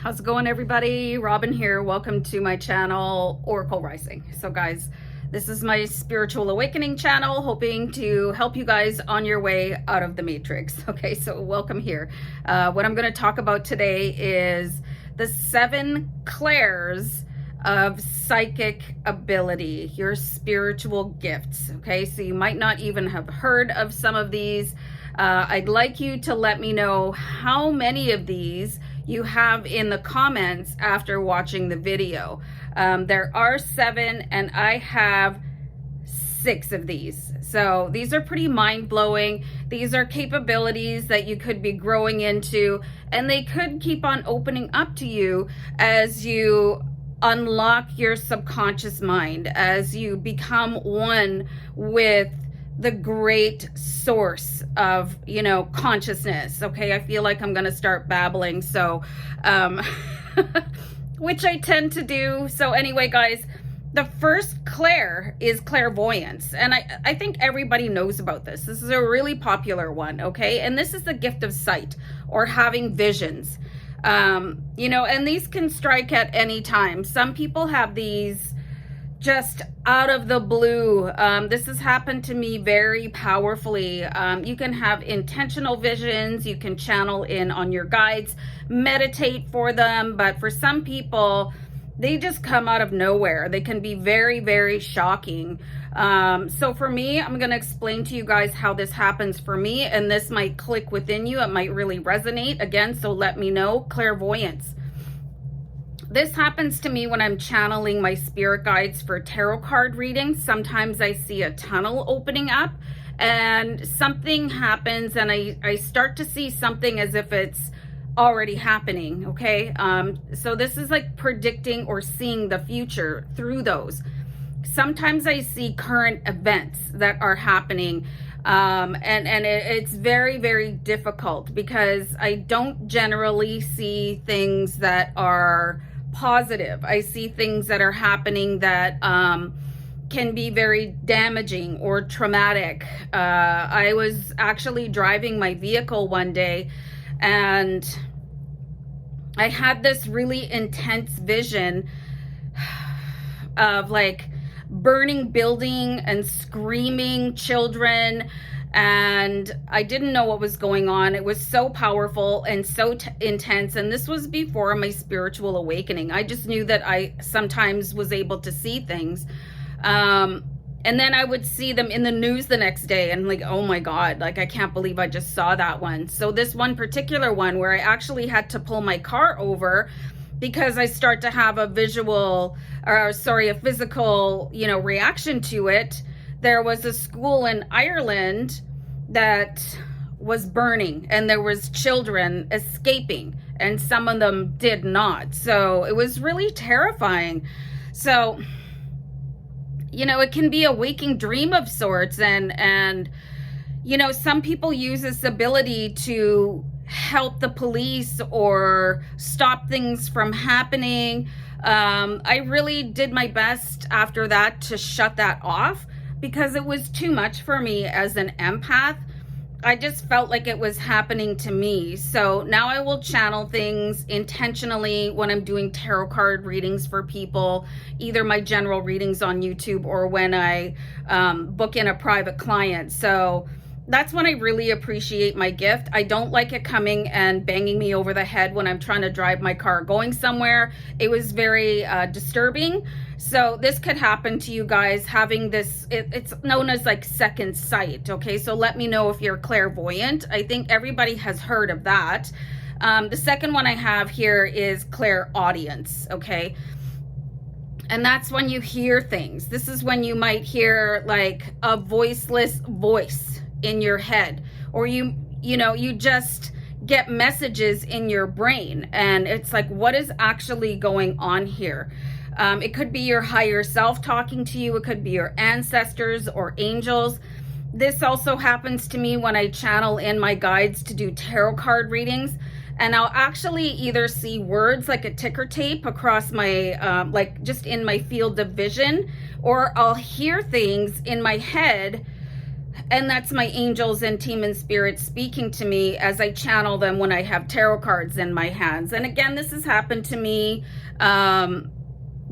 How's it going, everybody? Robin here. Welcome to my channel, Oracle Rising. So guys, this is my spiritual awakening channel, hoping to help you guys on your way out of the matrix. Okay, so welcome here. What I'm going to talk about today is the 7 clairs of psychic ability, your spiritual gifts. Okay, so you might not even have heard of some of these. I'd like you to let me know how many of these you have in the comments after watching the video. There are 7 and I have 6 of these. So these are pretty mind-blowing. These are capabilities that you could be growing into, and they could keep on opening up to you as you unlock your subconscious mind, as you become one with the great source of, consciousness. Okay, I feel like I'm gonna start babbling, so which I tend to do. So anyway, guys, the first clair is clairvoyance, and I think everybody knows about this. This is a really popular one. Okay, and this is the gift of sight, or having visions. And these can strike at any time. Some people have these just out of the blue. This has happened to me very powerfully. You can have intentional visions, you can channel in on your guides, meditate for them, but for some people, they just come out of nowhere. They can be very, very shocking. So for me, I'm going to explain to you guys how this happens for me, and this might click within you. It might really resonate. Again, so let me know. Clairvoyance. This happens to me when I'm channeling my spirit guides for tarot card readings. Sometimes I see a tunnel opening up and something happens, and I start to see something as if it's already happening. Okay. So this is like predicting or seeing the future through those. Sometimes I see current events that are happening. It's very, very difficult because I don't generally see things that are positive. I see things that are happening that can be very damaging or traumatic. I was actually driving my vehicle one day, and I had this really intense vision of like burning building and screaming children, and I didn't know what was going on. It was so powerful and so intense, and this was before my spiritual awakening. I just knew that I sometimes was able to see things, and then I would see them in the news the next day, and like, oh my God, like I can't believe I just saw that one. So this one particular one where I actually had to pull my car over because I start to have a physical, reaction to it. There was a school in Ireland that was burning, and there was children escaping, and some of them did not. So it was really terrifying. So, it can be a waking dream of sorts, and some people use this ability to help the police or stop things from happening. I really did my best after that to shut that off because it was too much for me as an empath. I just felt like it was happening to me. So now I will channel things intentionally when I'm doing tarot card readings for people, either my general readings on YouTube or when I book in a private client. So that's when I really appreciate my gift. I don't like it coming and banging me over the head when I'm trying to drive my car going somewhere. It was very disturbing. So this could happen to you guys having this, it's known as like second sight. Okay, so let me know if you're clairvoyant. I think everybody has heard of that. The second one I have here is clairaudience. Okay, and that's when you hear things. This is when you might hear like a voiceless voice in your head, or you just get messages in your brain, and it's like, what is actually going on here? It could be your higher self talking to you. It could be your ancestors or angels. This also happens to me when I channel in my guides to do tarot card readings, and I'll actually either see words like a ticker tape across my like just in my field of vision, or I'll hear things in my head And that's my angels and team and spirits speaking to me as I channel them when I have tarot cards in my hands. And again, this has happened to me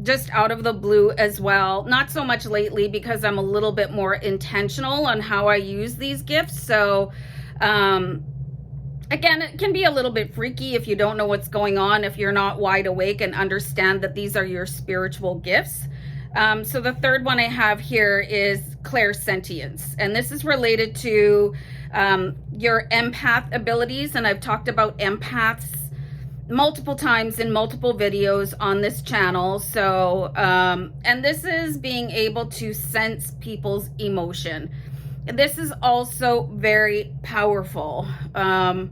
just out of the blue as well. Not so much lately because I'm a little bit more intentional on how I use these gifts. So again, it can be a little bit freaky if you don't know what's going on, if you're not wide awake and understand that these are your spiritual gifts. So the third one I have here is Clairsentience, and this is related to your empath abilities, and I've talked about empaths multiple times in multiple videos on this channel. So and this is being able to sense people's emotion. This is also very powerful. And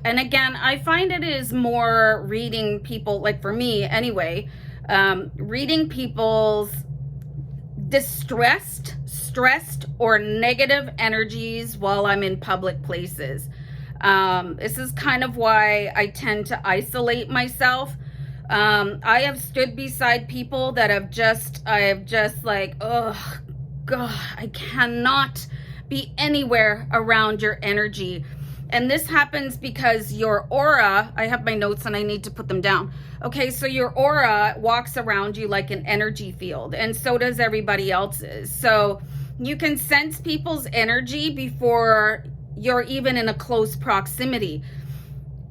again, I find it is more reading people, like for me anyway, reading people's distressed, stressed, or negative energies while I'm in public places. This is kind of why I tend to isolate myself. I have stood beside people that I have just like, oh God, I cannot be anywhere around your energy. And this happens because your aura, I have my notes and I need to put them down. Okay, so your aura walks around you like an energy field, and so does everybody else's. So you can sense people's energy before you're even in a close proximity.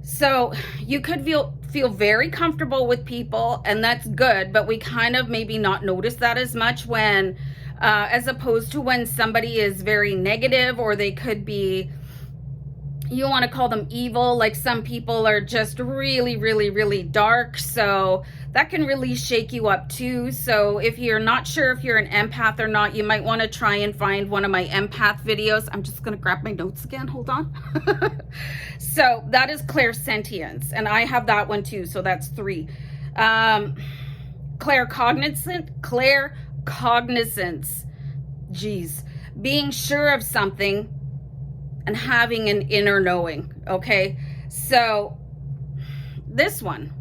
So you could feel very comfortable with people, and that's good, but we kind of maybe not notice that as much when, as opposed to when somebody is very negative, or they could be, you want to call them evil. Like some people are just really, really, really dark. So that can really shake you up too. So if you're not sure if you're an empath or not, you might want to try and find one of my empath videos. I'm just going to grab my notes again. Hold on. So that is Clairsentience, and I have that one too. So that's 3. Claircognizance. Geez. Being sure of something and having an inner knowing. Okay, so this one,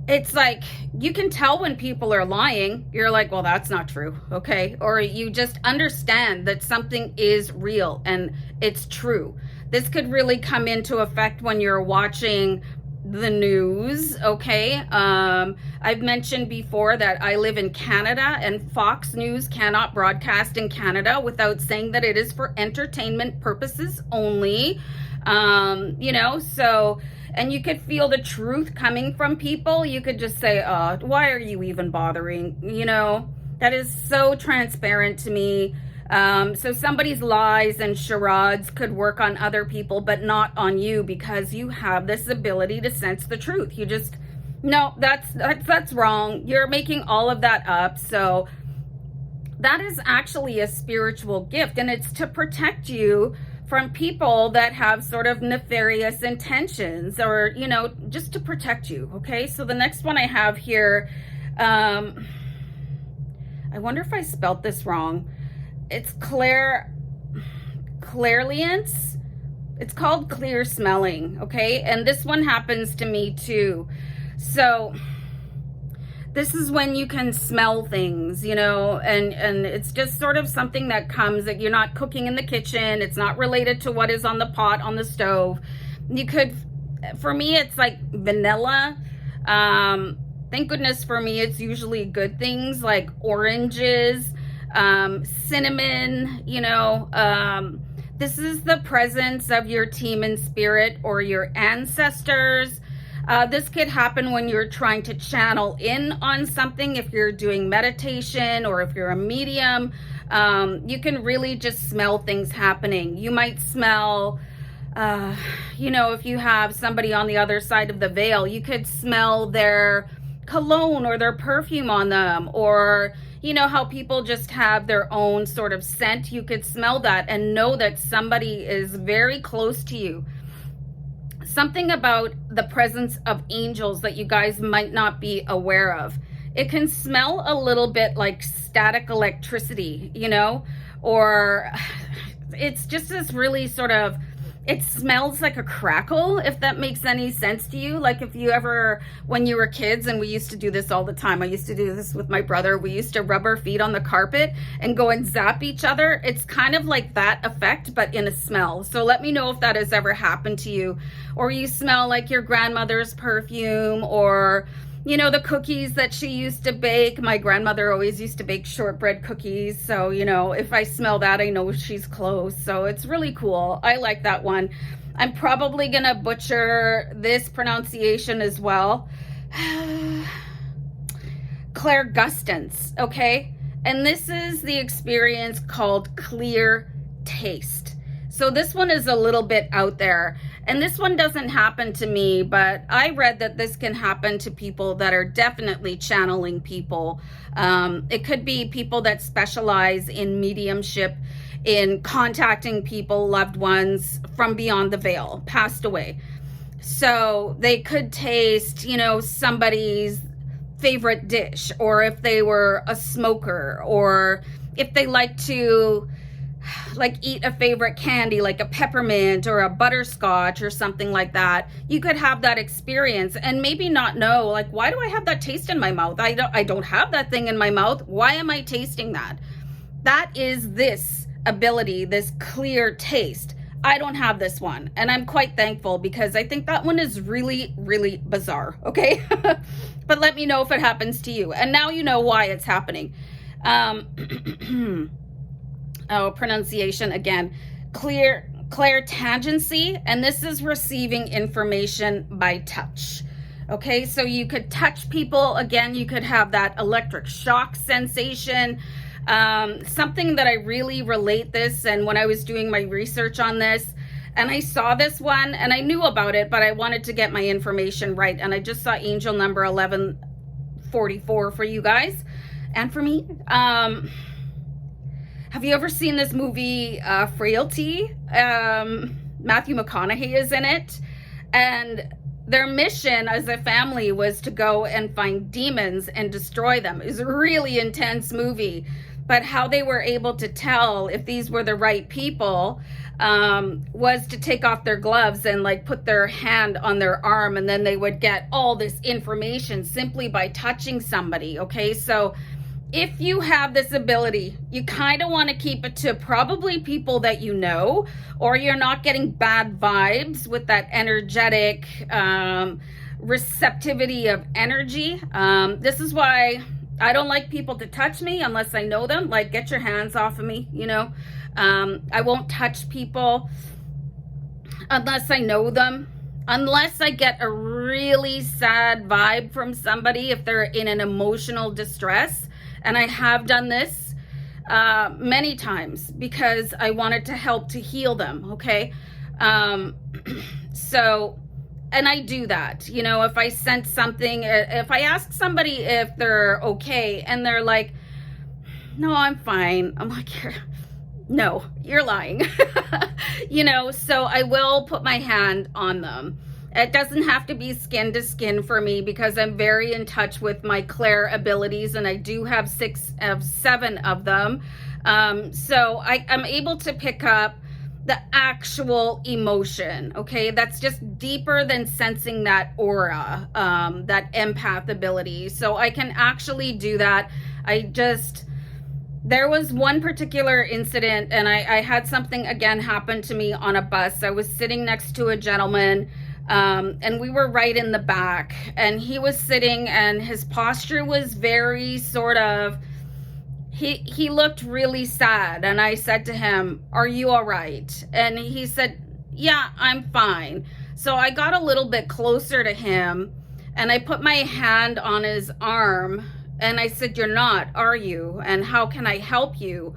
it's like you can tell when people are lying. You're like, well, that's not true. Okay, or you just understand that something is real and it's true. This could really come into effect when you're watching the news. Okay, I've mentioned before that I live in Canada, and Fox News cannot broadcast in Canada without saying that it is for entertainment purposes only. You know, so, and you could feel the truth coming from people. You could just say, why are you even bothering? You know, that is so transparent to me. So somebody's lies and charades could work on other people, but not on you, because you have this ability to sense the truth. You just, no, that's wrong. You're making all of that up. So that is actually a spiritual gift, and it's to protect you from people that have sort of nefarious intentions, or, you know, just to protect you. Okay, so the next one I have here, I wonder if I spelt this wrong. It's Clairvoyance. It's called clear smelling. Okay, and this one happens to me too. So this is when you can smell things, you know, and it's just sort of something that comes, that you're not cooking in the kitchen. It's not related to what is on the pot on the stove. You could, for me, it's like vanilla. Thank goodness for me, it's usually good things like oranges, cinnamon, you know. This is the presence of your team and spirit or your ancestors. This could happen when you're trying to channel in on something. If you're doing meditation, or if you're a medium, you can really just smell things happening. You might smell, you know, if you have somebody on the other side of the veil, you could smell their cologne or their perfume on them, or, you know, how people just have their own sort of scent. You could smell that and know that somebody is very close to you. Something about the presence of angels that you guys might not be aware of. It can smell a little bit like static electricity, you know, or it's just this really sort of, it smells like a crackle, if that makes any sense to you. Like if you ever, when you were kids, and we used to do this all the time. I used to do this with my brother. We used to rub our feet on the carpet and go and zap each other. It's kind of like that effect, but in a smell. So let me know if that has ever happened to you, or you smell like your grandmother's perfume, or you know, the cookies that she used to bake. My grandmother always used to bake shortbread cookies. So, you know, if I smell that, I know she's close. So it's really cool. I like that one. I'm probably going to butcher this pronunciation as well. Claircognizance, okay? And this is the experience called clear taste. So this one is a little bit out there. And this one doesn't happen to me, but I read that this can happen to people that are definitely channeling people. It could be people that specialize in mediumship, in contacting people, loved ones from beyond the veil, passed away. So they could taste, you know, somebody's favorite dish, or if they were a smoker, or if they like to like eat a favorite candy, like a peppermint or a butterscotch or something like that. You could have that experience and maybe not know, like, why do I have that taste in my mouth? I don't have that thing in my mouth. Why am I tasting that? That is this ability, this clear taste. I don't have this one, and I'm quite thankful, because I think that one is really, really bizarre, okay? But let me know if it happens to you. And now you know why it's happening. Oh, pronunciation again. Clairtangency, and this is receiving information by touch. Okay, so you could touch people. Again, you could have that electric shock sensation. Something that I really relate this, and when I was doing my research on this, and I saw this one, and I knew about it, but I wanted to get my information right, and I just saw angel number 1144 for you guys, and for me. Have you ever seen this movie, Frailty? Matthew McConaughey is in it. And their mission as a family was to go and find demons and destroy them. It was a really intense movie. But how they were able to tell if these were the right people was to take off their gloves and like put their hand on their arm, and then they would get all this information simply by touching somebody, okay? So if you have this ability, you kind of want to keep it to probably people that you know, or you're not getting bad vibes with that energetic receptivity of energy. This is why I don't like people to touch me unless I know them. Like, get your hands off of me, you know. I won't touch people unless I know them. Unless I get a really sad vibe from somebody, if they're in an emotional distress. And I have done this many times because I wanted to help to heal them, okay? So, and I do that, you know, if I sense something, if I ask somebody if they're okay and they're like, no, I'm fine. I'm like, no, you're lying, you know, so I will put my hand on them. It doesn't have to be skin to skin for me, because I'm very in touch with my Clair abilities, and I do have 7 of them. So I'm able to pick up the actual emotion, okay? That's just deeper than sensing that aura, that empath ability. So I can actually do that. There was one particular incident, and I had something again happen to me on a bus. I was sitting next to a gentleman, and we were right in the back, and he was sitting, and his posture was very sort of, he looked really sad. And I said to him, are you all right? And he said, yeah, I'm fine. So I got a little bit closer to him, and I put my hand on his arm, and I said, you're not, are you? And how can I help you?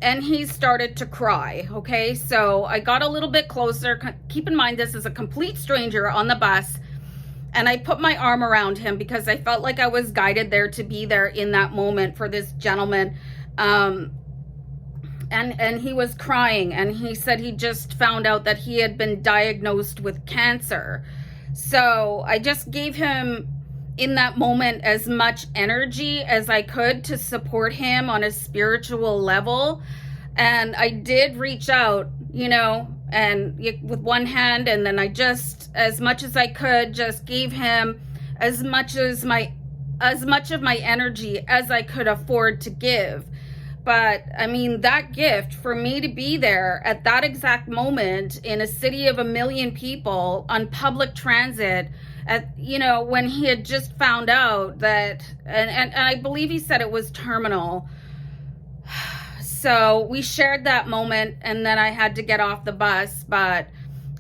And he started to cry, okay? So I got a little bit closer. Keep in mind, this is a complete stranger on the bus. And I put my arm around him because I felt like I was guided there to be there in that moment for this gentleman. And he was crying, and he said he just found out that he had been diagnosed with cancer. So I just gave him, in that moment, as much energy as I could to support him on a spiritual level. And I did reach out, you know, and with one hand, and then I just, as much as I could, just gave him as much of my energy as I could afford to give. But I mean, that gift, for me to be there at that exact moment in a city of 1 million people on public transit, at, you know, when he had just found out that, and I believe he said it was terminal. So we shared that moment, and then I had to get off the bus, but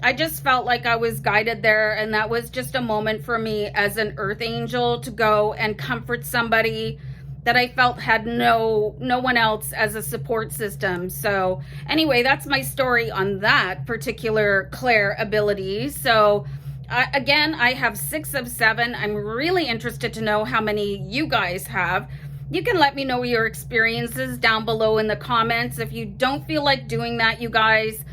I just felt like I was guided there, and that was just a moment for me as an earth angel to go and comfort somebody that I felt had no one else as a support system. So anyway, that's my story on that particular Clair ability. So again, I have 6 of 7. I'm really interested to know how many you guys have. You can let me know your experiences down below in the comments. If you don't feel like doing that, you guys,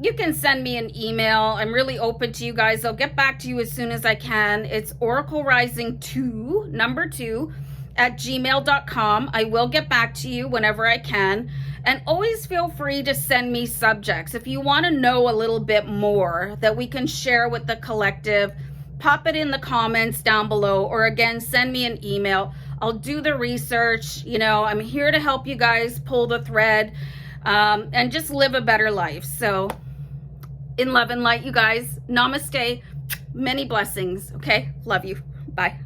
you can send me an email. I'm really open to you guys. I'll get back to you as soon as I can. It's oraclerising2, number 2, @gmail.com. I will get back to you whenever I can. And always feel free to send me subjects. If you want to know a little bit more that we can share with the collective, pop it in the comments down below, or again, send me an email. I'll do the research. You know, I'm here to help you guys pull the thread and just live a better life. So in love and light, you guys, namaste, many blessings. Okay, love you. Bye.